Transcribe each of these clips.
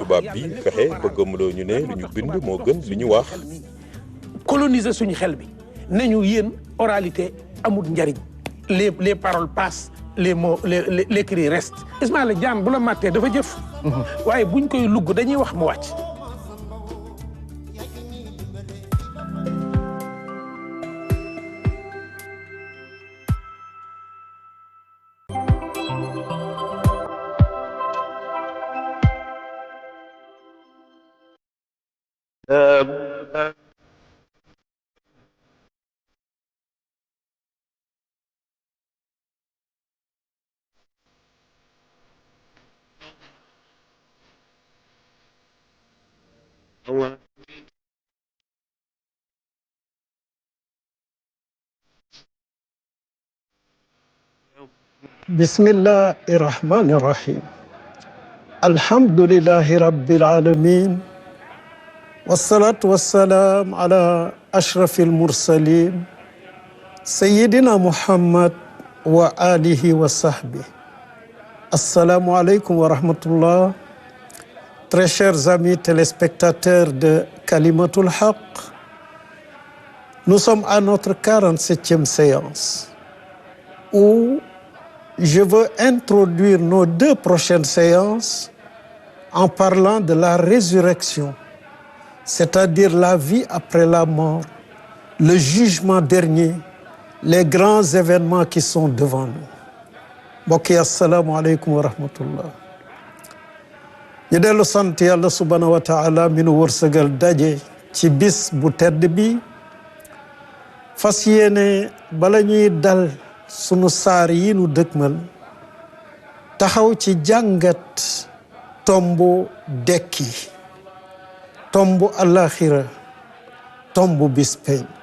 tubaab bi fexe ba gëmloo ñu ne lu ñu bind moo gën li ñu wax. coloniser suñu xel bi ne ñu yéen oralité amul njariñ les paroles passent les mots l'écrit reste. Ismaïla jaan bu la màttee dafa jëf. waaye buñ koy lugg dañuy wax mu wàcc. بسم الله الرحمن الرحيم الحمد لله رب العالمين والصلاة والسلام على أشرف المرسلين سيدنا محمد وآله وصحبه. Assalamu alaikum wa rahmatullah. Très chers amis téléspectateurs de Kalimatul Haq, nous sommes à notre 47e séance où je veux introduire nos 2 prochaines séances en parlant de la résurrection, c'est-à-dire la vie après la mort, le jugement dernier, les grands événements qui sont devant nous. mbokk yi assalaamu aleykum wa rahmatullah. ñu dellu sant yàlla subhanahu wa taala mi nu wërsëgal daje ci bis bu tedd bi fas yéene bala ñuy dal sunu saar yi nu dëkkmal taxaw ci jàngat tombu dekki, tombu alaxira, tombu bis penc.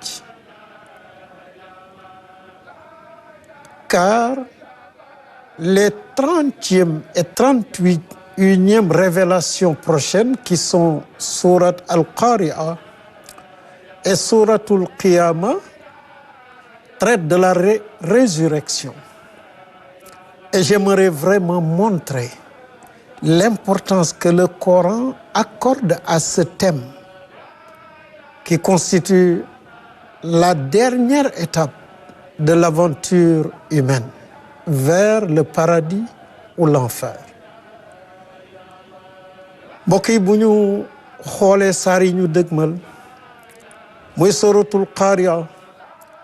Car les 30e et 38e révélations prochaines qui sont Surat Al-Qari'a et Suratul Qiyamah traitent de la résurrection. Et j'aimerais vraiment montrer l'importance que le Coran accorde à ce thème qui constitue la dernière étape de l'aventure humaine vers le paradis ou l'enfer. mbokk yi bu ñu xoolee saar yi ñu dëgmal muy suratul Qari'a,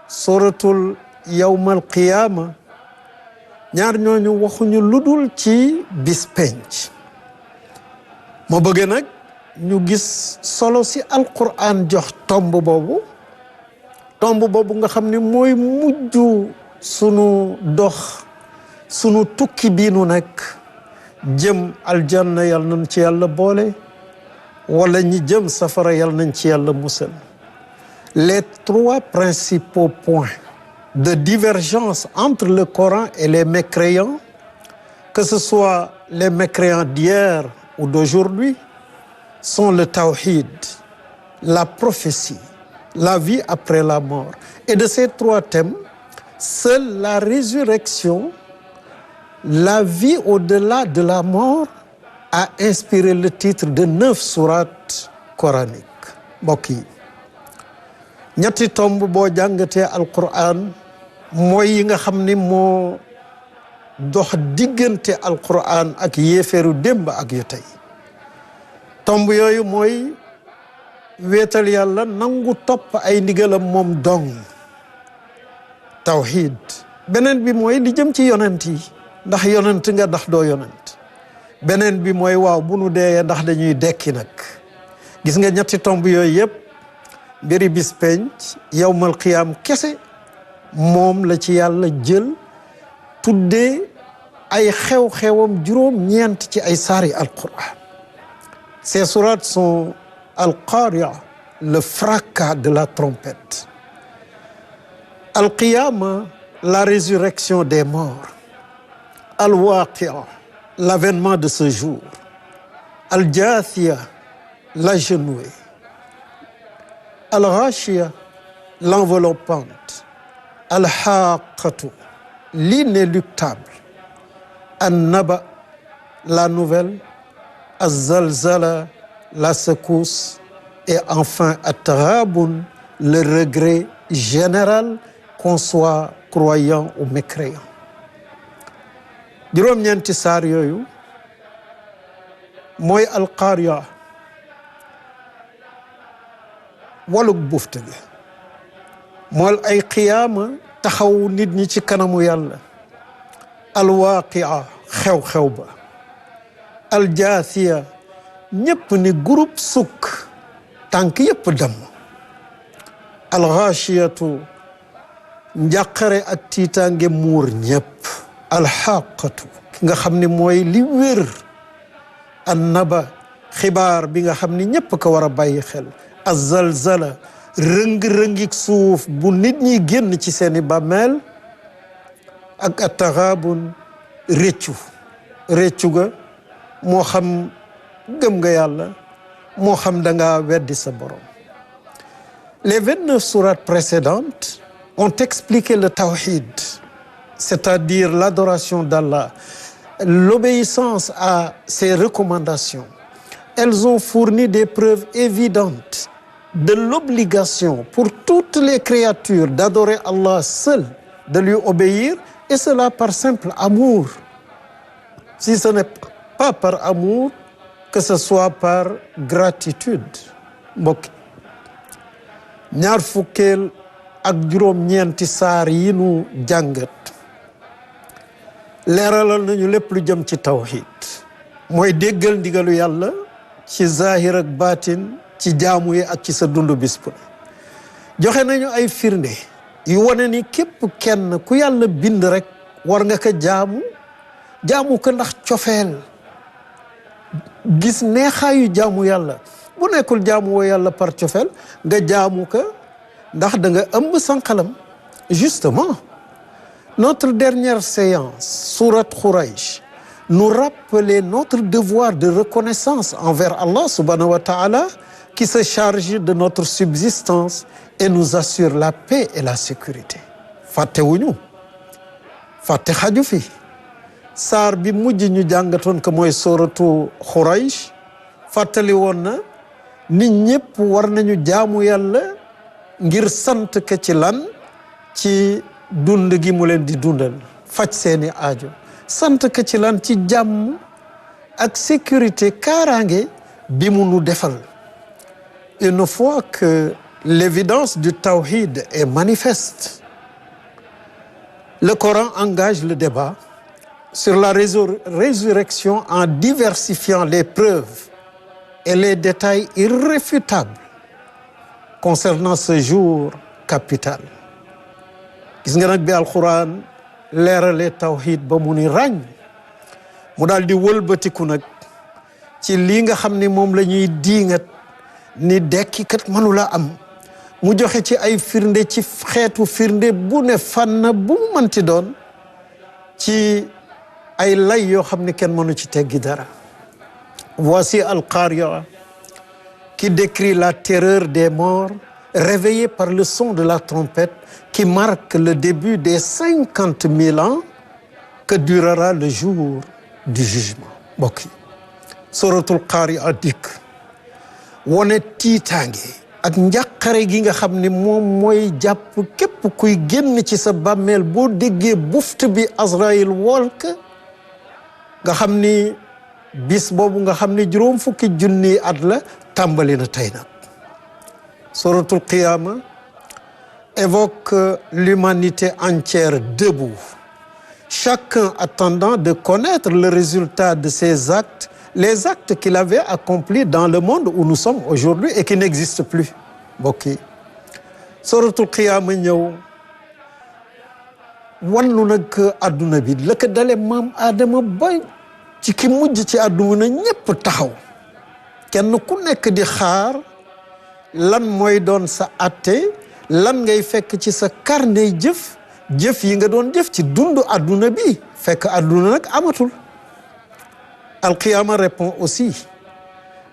suratul yawmal qiyaama, ñaar ñooñu waxuñu ludul ci bis penc. moo bëgg nag ñu gis solo si alquran jox tomb boobu nga xam ni mooy mujj sunu dox, sunu tukki biinu nekk jëm aljanna yal nañ ci yàlla boole wala ñi jëm safara yal nañ ci yàlla musal. Les 3 principaux points de divergence entre le Coran et les mécréants, que ce soit les mécréants d'hier ou d'aujourd'hui, sont le tawhid, la prophétie, la vie après la mort. Et de ces 3 thèmes, seule la résurrection, la vie au-delà de la mort, a inspiré le titre de 9 sourates coraniques. mbokk yi ñetti tomb boo jàngatee alquran mooy yi nga xam ni moo dox diggante alquran ak yéeféeru démb ak yu tey. tomb yooyu mooy wéetal yàlla, nangu topp ay ndigalam moom dong, tawhid. beneen bi mooy li jëm ci yonent yi, ndax yonent nga ndax doo yonent. beneen bi mooy waaw bu nu deeyee ndax dañuy dekki nag. gis nga ñetti tomb yooyu yëpp mbiri bis penc, yawmal qiyaam kese moom la ci yàlla jël tuddee ay xew-xewam juróom-ñeent ci ay saari alquran. Ces sourates sont Al-Qari'a, le fracas de la trompette; Al-Qiyama, la résurrection des morts; Al-Waqi'a, l'avènement de ce jour; Al-Jathia, l'agenouée; Al-Ghashia, l'enveloppante; Al-Haqqatu, l'inéluctable; An-Naba, la nouvelle; az-zalzala, la secousse, et enfin at-taghabun, le regret général, qu'on soit croyant ou mécréant. juróom-ñeenti saar yooyu mooy alqaariya, waluk bufte bi, mooy ay qiyaama, taxaw nit ñi ci kanamu yàlla, alwaqia, xew-xew ba, aljaathiya, ñëpp ni groupe sukk, tànk yëpp dem, alxaashiyatu, njàqare ak tiitaange muur ñëpp, alxaqatu, ki nga xam ni mooy li wér, annaba, xibaar bi nga xam ni ñëpp ko war a bàyyi xel, azalzala, rëng-rëngik suuf bu nit ñi génn ci seeni bàmmeel, ak attaxaabun, réccu ga moo xam gëm nga yàlla, moo xam da nga weddi sa borom. Les 29 sourates précédentes ont expliqué le tawhid, c'est-à-dire l'adoration d'Allah, l'obéissance à ses recommandations. Elles ont fourni des preuves évidentes de l'obligation pour toutes les créatures d'adorer Allah seul, de lui obéir, et cela par simple amour. Si ce n'est pas par amour, que ce soit par gratitude. mbokk ñaar fukkeel ak juróom-ñeenti saar yi nu jàngat leeralal nañu lépp lu jëm ci tawhid, mooy déggal ndigalu yàlla ci zahir ak baatin, ci jaamu yi ak ci sa dundu bis bu ne. joxe nañu ay firnde yu wane ni képp kenn ku yàlla bind rek war nga ko jaamu ko ndax cofeel, gis neexaayu jaamu yàlla. bu nekkul jaamu woo yàlla par cofeel, nga jaamu ko ndax da nga ëmb sànqalam. Justement, notre dernière séance, sourate Quraysh, nous rappelait notre devoir de reconnaissance envers Allah subhanahu wa ta'ala, qui se charge de notre subsistance et nous assure la paix et la sécurité. fàttewuñu, fàtte xaju fi. saar bi mujj ñu jàngatoon ko mooy sooratu Quraysh, fàttali woon na nit ñëpp war nañu jaamu yàlla ngir sant ko ci lan, ci dund gi mu leen di dundal, faj seeni aajo, sant ko ci lan, ci jàmm ak sécurité, kaaraange bi mu nu defal. Une fois que l'évidence du tawhid est manifeste, le Coran engage le débat sur la résurrection en diversifiant les preuves et les détails irréfutables concernant ce jour capital. gis nga nag bi alquran leeralee tawhid ba mu ni ràññ, mu daal di wëlbatiku nag ci lii nga xam ni moom la ñuy diingat ni dekki kat mënula am, mu joxe ci ay firnde, ci xeetu firnde bu ne fànn bu mu mënti doon, ci ay lay yoo xam ne kenn mënu ci teggi dara. Voici Al-Qari'a qui décrit la terreur des morts réveillés par le son de la trompette qui marque le début des 50 000 ans que durera le jour du jugement. mbokk yi, suratul Qari'a dikk wone tiitaange ak njàqare gi nga xam ni moom mooy jàpp képp kuy génn ci sa bàmmeel boo déggee buft bi Azraïl wolk, nga xam ni bis boobu nga xam ni juróom fukki junni at la tàmbali na tey nag. Suratul Qiyama évoque l'humanité entière debout, chacun attendant de connaître le résultat de ses actes, les actes qu'il avait accomplis dans le monde où nous sommes aujourd'hui et qui n'existent plus. mbokk yi, Suratul Qiyama ñëw wannu nag adduna bi la ko dale maam Adama ba ci ki mujj ci àdduna ñëpp taxaw, kenn ku nekk di xaar lan mooy doon sa atte, lan ngay fekk ci sa carnet jëf yi nga doon jëf ci dundu àdduna bi, fekk àdduna nag amatul. Al-Qiyama répond aussi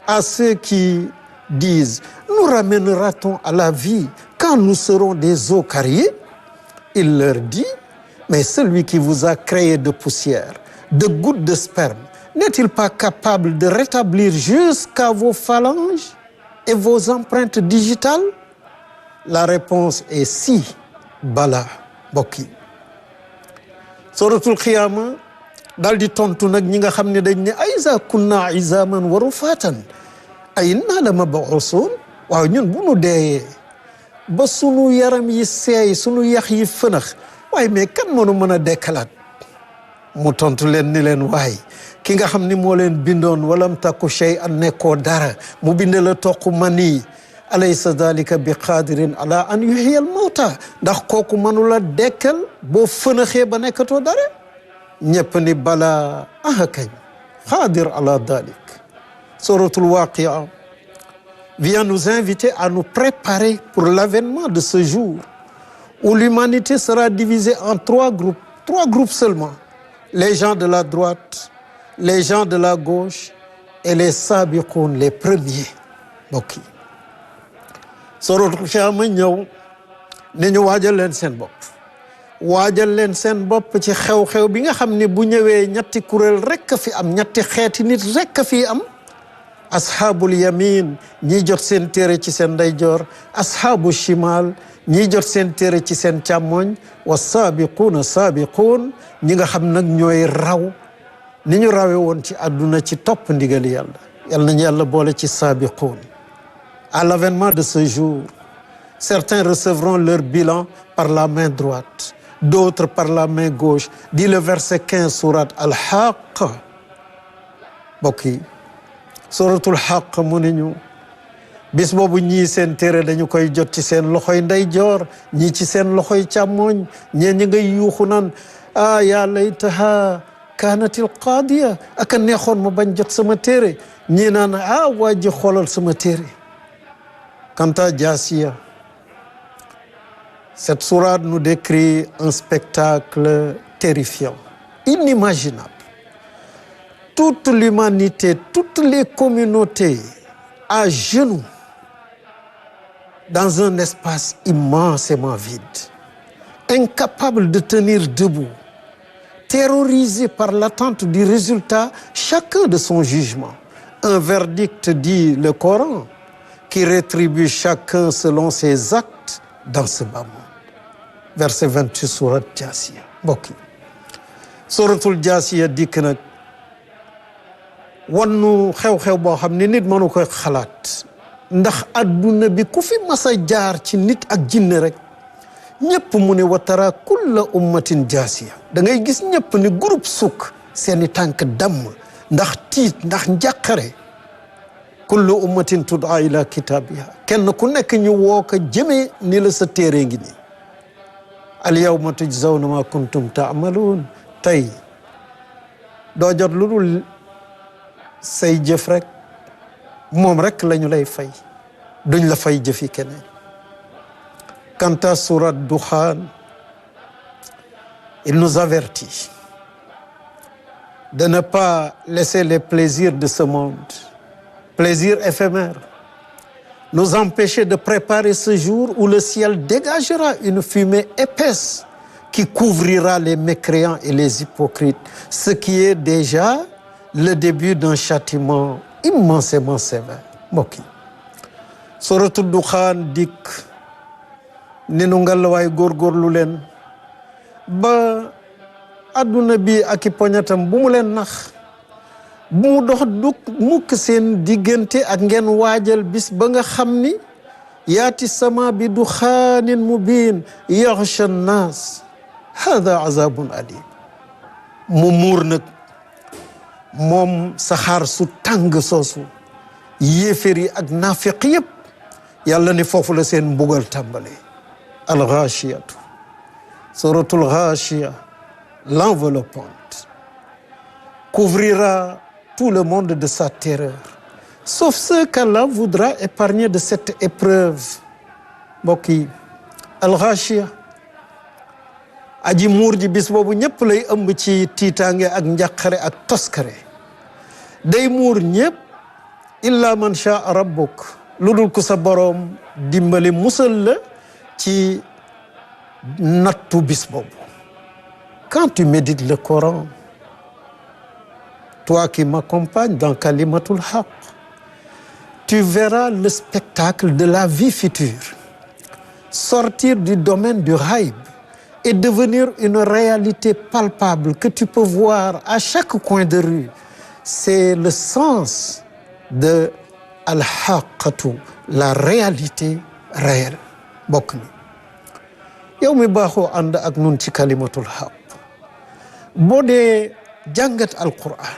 à ceux qui disent: nous ramènera-t-on à la vie quand nous serons des os carriés? Il leur dit: mais celui qui vous a créé de poussière, de gouttes de sperme n'est-il pas capable de rétablir jusqu'à vos phalanges et vos empreintes digitales? La réponse est si. Bala mbokk yi suratul xiyaama daal di tontu nag ñi nga xam ne dañ ne aiza kunna izaman wa rufatan a inna la mabuusun. waaw ñun bu nu deeyee ba sunu yaram yi seey sunu yax yi fënax waaye mais kan mënu mën a dekkalaat? mu tontu leen ni leen waay ki nga xam ni moo leen bindoon walam takku shay'an nekkoo dara mu binde la toq mani alaysa dalika bi qadirin ala an yuhyiya al mawta ndax kooku mënula dekkal boo fënaxee ba nekkatoo dara? ñëpp ni bala aha kañ qadir ala dalik. suratul waqia vient nous inviter à nous préparer pour l'avènement de ce jour où l'humanité sera divisée en trois groupes seulement: les gens de la droite, les gens de la gauche et les sabiqoun, les premiers. mbokk yi suratul qiyaama ñëw ne ñu waajal leen seen bopp waajal leen seen bopp ci xew-xew bi nga xam ne bu ñëwee ñetti kuréel rekk a fi am, ñetti xeeti nit rekk a fi am: ashaabul yamin ñii jot seen téere ci seen ndeyjoor, ashaabu shimal ñii jot seen téere ci seen càmmoñ, wa saabiquuna saabiquun ñi nga xam nag ñooy raw ni ñu rawe woon ci àdduna ci topp ndigal yàlla. yal nañu yàlla boole ci saabiquun. À l'avènement de ce jour, certains recevront leur bilan par la main droite, d'autres par la main gauche. Dit le verset 15 sourate Al-Haqq. mbokk yi suratul Haqq mu ne ñu bis boobu ñii seen téere dañu koy jot ci seen loxoy ndeyjoor, ñii ci seen loxoy càmmoñ, ñee ñi ngay yuuxu naan ah yaa laytaha kaanatil qaadiya aka neexoon ma bañ jot sama téere. ñii naan ah waa ji xoolal sama téere. Quant à Jaasiya, cette sourate nous décrit un spectacle terrifiant, inimaginable. Toute l'humanité, toutes les communautés à genoux dans un espace immensément vide, incapables de tenir debout, terrorisés par l'attente du résultat, chacun de son jugement. Un verdict, dit le Coran, qui rétribue chacun selon ses actes dans ce bas monde. Verset 28 sourate Jaasiya. mbokk yi suratul Jaasiya dikk nag wannu xew-xew boo xam ne nit mënu koy xalaat, ndax adduna bi ku fi masa jaar ci nit ak jinne rek ñëpp mu ne wa tara kulla ummatin jaasiya. da ngay gis ñëpp ni groupe sukk seeni tànk damm ndax tiit, ndax njàqare. kullu ummatin tudaa ila kitaabiha, kenn ku nekk ñu woo ko jëmee ni la sa téere ngi nii. al yawma tujzawna ma kuntum taamaluun. tey doo jot lu dul say jëf rek, moom rek lañu lay fay, duñ la fay jëfi keneen. Quant à sourate Dukhan, il nous avertit de ne pas laisser les plaisirs de ce monde, plaisirs éphémères, nous empêcher de préparer ce jour où le ciel dégagera une fumée épaisse qui couvrira les mécréants et les hypocrites, ce qui est déjà le début d'un châtiment immensément sévère. mbokk yi suratu Dukhan dikk ni nu ngalawaay góorgóorlu leen ba adduna bi ak i poñatam bu mu leen nax, bu mu dox duk mukk seen diggante ak ngeen waajal bis ba nga xam ni yaati sama bi duxaanin mubin yaxsha nnaas hada azabun alim. mu muur nag moom saxaar su tàng soosu yéeféer yi ak naafiq yëpp, yàlla ne foofu la seen mbugal tàmbalee. al-Ghashiyatu, suratul Ghashiya, l'enveloppante, couvrira tout le monde de sa terreur, sauf ceux qu'Allah voudra épargner de cette épreuve. mbokk yi al-Ghashiya aji muur ji bis boobu ñëpp lay ëmb ci tiitaange ak njàqare ak toskare. day muur ñëpp illa man shaa rabbuk, lu dul ku sa boroom dimbali musal la ci nattu bis boobu. Quand tu médites le Coran, toi qui m'accompagnes dans Kalimatul Haq, tu verras le spectacle de la vie future sortir du domaine du ghaib et devenir une réalité palpable que tu peux voir à chaque coin de rue. C'est le sens de al-haqqatu, la réalité réelle. bokk ni yow mi baaxoo ànd ak nun ci Kalimatul Haq boo dee jàngat alquran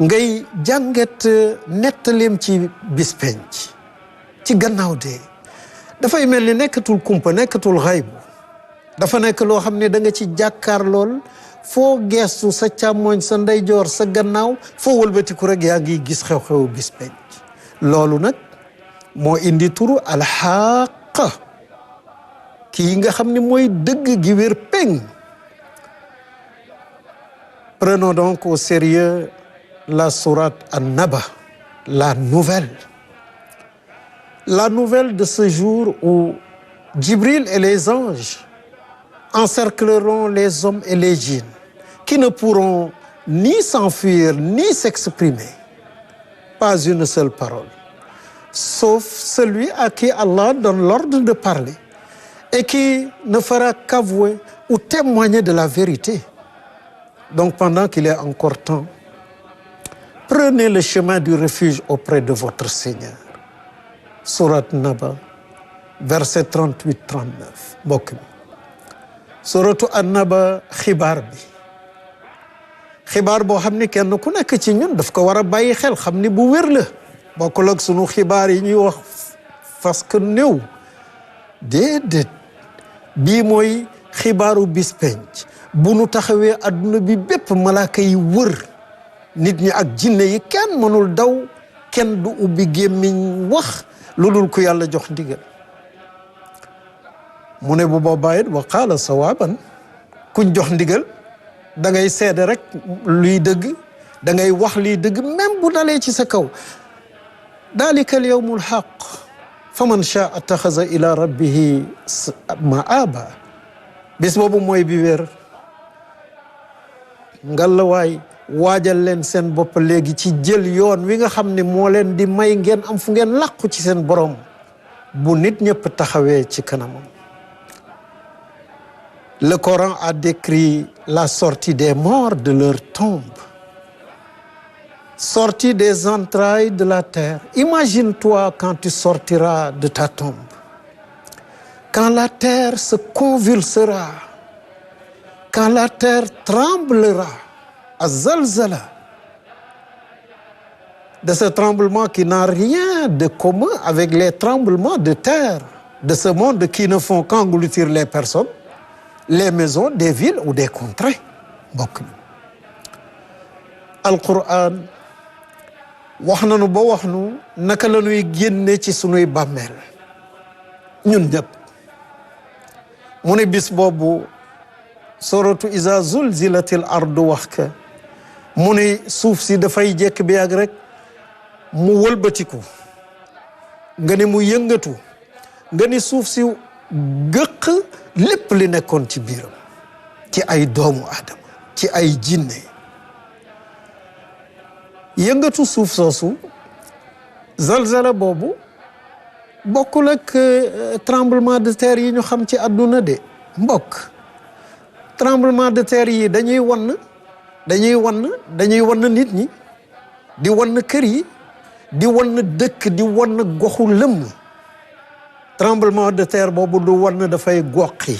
ngay jàngat nettaleem ci bis penc ci gannaaw dee dafay mel ni nekkatul kumpa nekkatul xaybu dafa nekk loo xam ne da nga ci jàkkaar lool foo geestu sa càmmoñ sa ndeyjoor sa gannaaw foo wëlbatiku rek yaa ngi gis xew-xewu bis penc loolu nag moo indi turu alxaqa kii nga xam ne mooy dëgg gi wér peng. Prenons donc au sérieux la sourate An-Naba, la nouvelle de ce jour où Djibril et les anges encercleront les hommes et les djinns qui ne pourront ni s'enfuir ni s'exprimer, pas une seule parole, sauf celui à qui Allah donne l'ordre de parler et qui ne fera qu'avouer ou témoigner de la vérité. Donc pendant qu'il est encore temps, prenez le chemin du refuge auprès de votre Seigneur. Sourate Naba, verset 38-39 mbokk mi suratu An-Naba xibaar bi xibaar boo xam ni kenn ku nekk ci ñun daf ko war a bàyyi xel xam ni bu wér la bokkul ak sunu xibaar yi ñuy wax parce que néew déedéet bii mooy xibaaru bis penc bu nu taxawee adduna bi bépp malaaka yi wër nit ñi ak jinne yi kenn mënul daw kenn du ubbi gémmiñ wax lu dul ku yàlla jox ndigal mu ne bu boobaa it wa qaala sawaaban kuñ jox ndigal da ngay seede rek luy dëgg da ngay wax liy dëgg même bu dalee ci sa kaw dalika al yawmul haq faman shaa attaxaza ila rabbihi maaba bis boobu mooy bi wér ngalawaay waajal leen seen bopp léegi ci jël yoon wi nga xam ne moo leen di may ngeen am fu ngeen làqu ci seen borom bu nit ñëpp taxawee ci kanamam. Le Coran a décrit la sortie des morts de leur tombe, sortie des entrailles de la terre. Imagine-toi quand tu sortiras de ta tombe, quand la terre se convulsera, quand la terre tremblera, az-zalzala, de ce tremblement qui n'a rien de commun avec les tremblements de terre de ce monde qui ne font qu'engloutir les personnes, les maisons des villes ou des contrées mbokk mi alquran wax nanu ba wax nu naka la ñuy génne ci sunuy bàmmeel ñun ñëpp mu ne bis boobu suratu iza zulzilatil ardu wax ka mu ne suuf si dafay jekk bi yàgg rek mu wëlbatiku nga ne mu yëngatu nga ni suuf si gëq lépp li nekkoon ci biiram ci ay doomu aadama ci ay jinne yëngatu suuf soosu zalzala boobu bokkul ak tremblement de terre yi ñu xam ci àdduna de mbokk tremblement de terre yi dañuy wann nit ñi di wann kër yi di wann dëkk di wann goxu lëmm tremblement de terre boobu du wann dafay goqi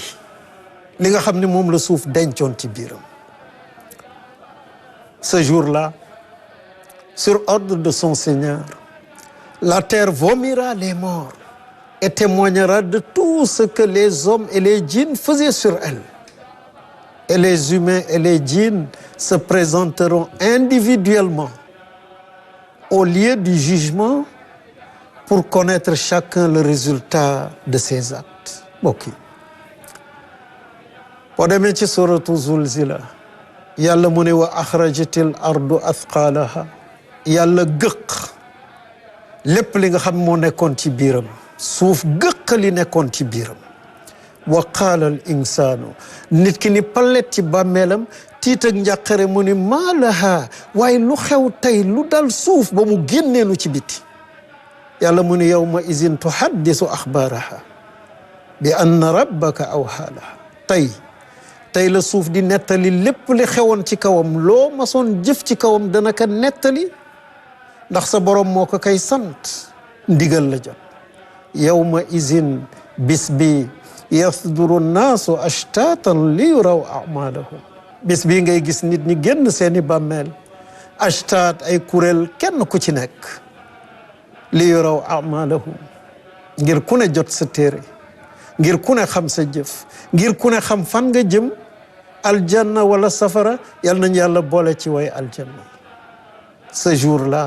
li nga xam ne moom la suuf dencoon ci biiram. Ce jour-là, sur ordre de son Seigneur, la terre vomira les morts et témoignera de tout ce que les hommes et les djinns faisaient sur elle. Et les humains et les djinns se présenteront individuellement au lieu du jugement pour connaître chacun le résultat de ses actes. mbokk yi boo demee ci suratu Zulzila yàlla mu ne wa axrajatil ardu athqalaha yàlla gëq lépp li nga xam moo nekkoon ci biiram suuf gëq li nekkoon ci biiram wa qaala al insaanu nit ki ni palet ci bàmmeelam tiit ak njàqare mu ni maa laha waaye lu xew tey lu dal suuf ba mu génneenu ci biti yàlla mu ni yawma izin tuhaddisu axbaaraha bi anna rabbaka awhaa laha tey la suuf di nettali lépp li xewoon ci kawam loo masoon jëf ci kawam dana ka nettali ndax sa borom moo ko kay sant ndigal la jot yawma izin bis bi yasduru nnaasu ashtatan li yuraw amalahum bis bii ngay gis nit ñi génn seeni bàmmeel ashtaat ay kuréel kenn ku ci nekk li yuraw amalahum ngir ku ne jot sa téere ngir ku ne xam sa jëf ngir ku ne xam fan nga jëm aljanna wala safara yal nañu yàlla boole ci way aljanna ce jour-là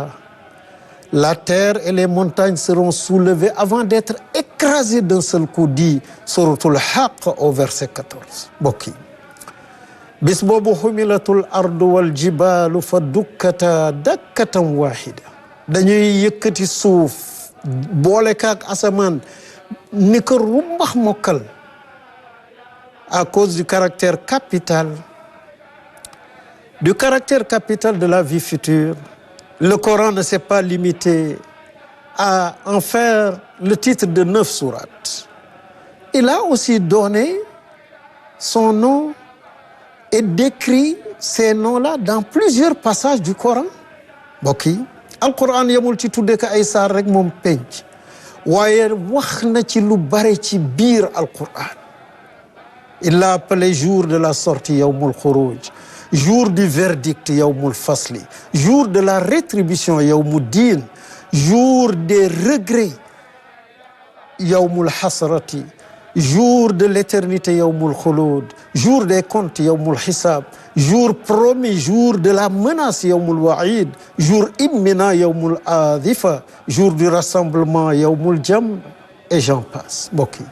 la terre et les montagnes seront soulevées avant d'être écrasées d'un seul coup, dit Suratul Haqq au verset 14 bokk yi bis boobu humilatul ardu wal jibaalu fa dukkata dakkatan wahida dañuy yëkkati suuf boole kaak asamaan ni ko rumbax mokkal à cause du caractère capital de la vie future. Le Coran ne s'est pas limité à en faire le titre de 9 sourates. Il a aussi donné son nom et décrit ces noms-là dans plusieurs passages du Coran. Mbokk yi Al-Coran yamul ci tudde ko ay saar rek moom penc waaye wax na ci lu bare ci biir Al-Coran. Il l'a appelé jour de la sortie yawmul xuruj, jour du verdict yawmul fasli, jour de la rétribution yawmud din, jour des regrets yawmul hasrati, jour de l'éternité yawmul khulud, jour des comptes yawmul hisab, jour promis, jour de la menace yawmul wa'id, jour imminent yawmul adhifa, jour du rassemblement yawmul jam et j'en passe mbokk yi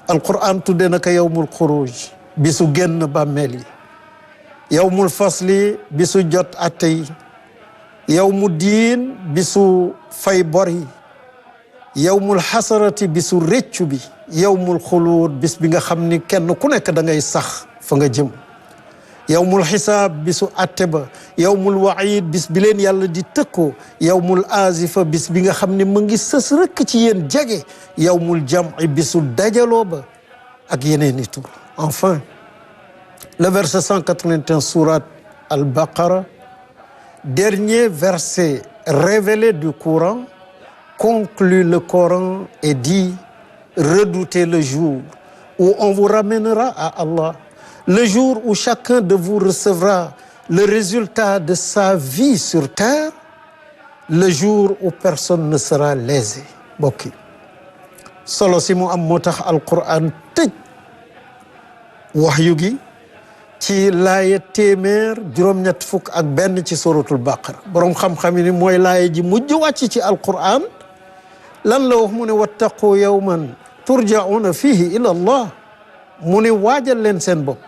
Al-Qur'an tudde na ko yawmul xuruj bisu génn bàmmeel yi yawmul fasli bisu jot atte yi yawmu diin bisu fay bor yi yawmul xasarati bisu réccu bi yawmul xuluud bis bi nga xam ni kenn ku nekk da ngay sax fa nga jëm yawmul xisaab bisu atte ba yawmul waid bis bi leen yàlla di tëkkoo yawmul azifa bis bi nga xam ne mu ngi sës rëkk ci yéen jege yawmul jam'i bisu dajaloo ba ak yeneen i tur. Enfin, le verset 181 sourate Al-Baqara, dernier verset révélé du Coran, conclut le Coran et dit: redoutez le jour où on vous ramènera à Allah, le jour où chacun de vous recevra le résultat de sa vie sur terre, le jour où personne ne sera lésé. Bokki solo si mu am moo tax Al-Qur'an tëj waxyu gi ci laaya téeméer juróom-ñett fukk ak benn ci suratul Baqara. Boroom xam-xam yi ni mooy laaya ji mujj wàcc ci Al-Qur'an. lan la wax mu ne wattaqu yawman turja'una fihi ila Allah, mu ne waajal leen seen bopp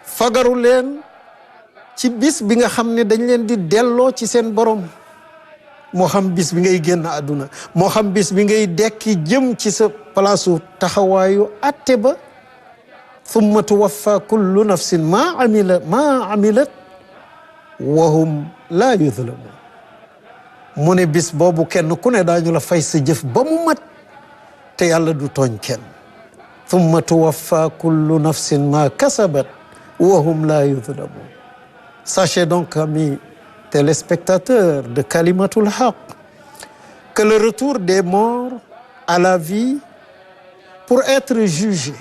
fagaru leen ci bis bi nga xam ne dañ leen di delloo ci seen borom, moo xam bis bi ngay génn àdduna, moo xam bis bi ngay dekki jëm ci sa palaasu taxawaayu atte ba. thumma tuwaffa kullu nafsin ma amilat wa hum la yuzlamun, mu ne bis boobu kenn ku ne daañu la fay sa jëf ba mu mat te yàlla du tooñ kenn. thumma tuwaffa kullu nafsin ma kasabat wa hum la yuzlamun. Sachez donc, amis téléspectateurs de Kalimatul Haqq, que le retour des morts à la vie pour être jugés,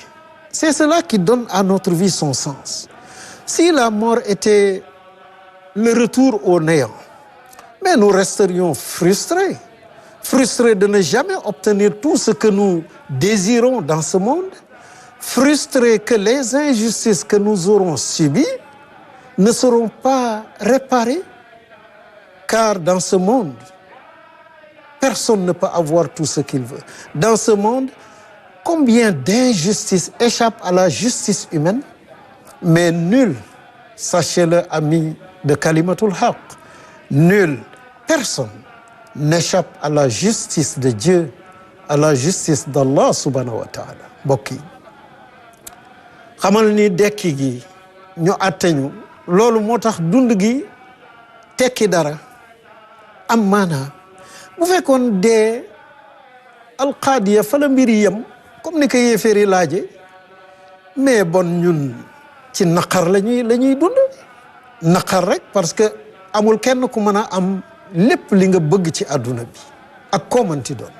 c'est cela qui donne à notre vie son sens. Si la mort était le retour au néant, mais nous resterions frustrés de ne jamais obtenir tout ce que nous désirons dans ce monde, frustrés que les injustices que nous aurons subies ne seront pas réparées, car dans ce monde, personne ne peut avoir tout ce qu'il veut. Dans ce monde, combien d'injustices échappent à la justice humaine, mais nul, sachez-le, amis de Kalimatul Haqq, nul, personne n'échappe à la justice de Dieu, à la justice d'Allah subhanahu wa ta'ala. Mbokk yi xamal ni dekki gi ñu àtte ñu loolu moo tax dund gi tekki dara am maanaa bu fekkoon dee alqaadiya fa la mbir yem comme ni ko yéeféeri laaje mais bon ñun ci naqar la ñuy dund naqar rek parce que amul kenn ku mën a am lépp li nga bëgg ci àdduna bi ak koo mënti doon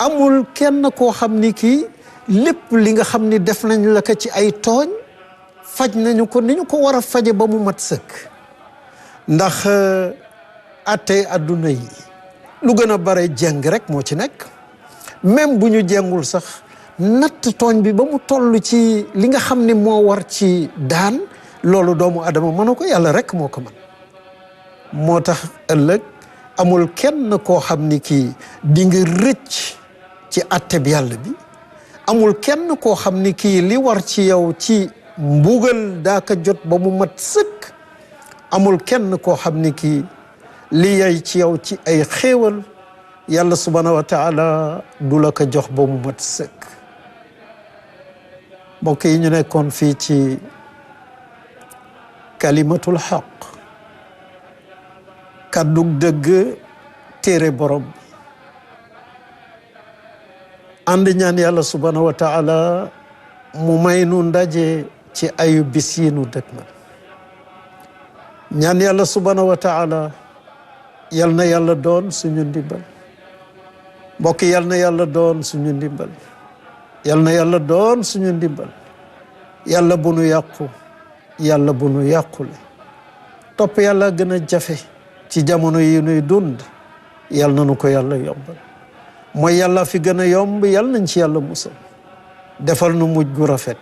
amul kenn koo xam ni kii lépp li nga xam ni def nañ la ko ci ay tooñ faj nañu ko ni ñu ko war a faje ba mu mat sëkk ndax attey àdduna yi lu gën a bare jeng rek moo ci nekk même bu ñu jengul sax natt tooñ bi ba mu toll ci li nga xam ni moo war ci daan loolu doomu adama mënu ko yàlla rek moo ko mën moo tax ëllëg amul kenn koo xam ni kii di nga rëcc ci atteb yàlla bi amul kenn koo xam ni kii li war ci yow ci mbugal daa ko jot ba mu mat sëkk amul kenn koo xam ni kii li yay ci yow ci ay xéewal yàlla subhanahu wa taala du la ko jox ba mu mat sëkk mbokk yi ñu nekkoon fii ci kalimatul xaq kàddug dëgg téere borom bi ànd ñaan yàlla subhanahu wa taala mu may nu ndaje ci ayu bis yi nu dëgmal ñaan yàlla subhanahu wa taala yal na yàlla doon suñu ndimbal mbokk yal na yàlla doon suñu ndimbal yal na yàlla doon suñu ndimbal yàlla bu nu yàqu yàlla bu nu yàqule topp yàlla gën a jafe ci jamono yi nuy dund yal na nu ko yàlla yombal mooy yàlla fi gën a yomb yal nañ ci yàlla musal defal nu mujj gu rafet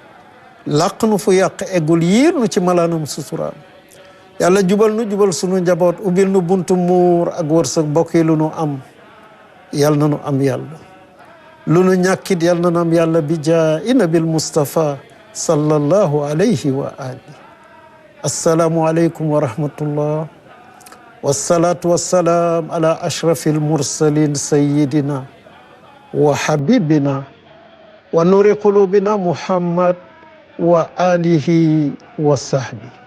làq nu fu yàq eggul yiir nu ci malaanam suturaam yàlla jubal nu jubal sunu njaboot ubbil nu buntu muur ak wërsëg bokk yi lu nu am yal na nu am yàlla lu nu ñàkkit yal na nu am yàlla bi jaa'i nabil Mustafa sallallahu alayhi wa alihi assalaamu aleykum wa rahmatullah wassalatu wassalaam ala ashrafil mursalin sayyidina wa habibina wa nuri qulubina Muhammad wa alihi wa sahbihi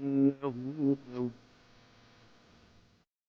إنه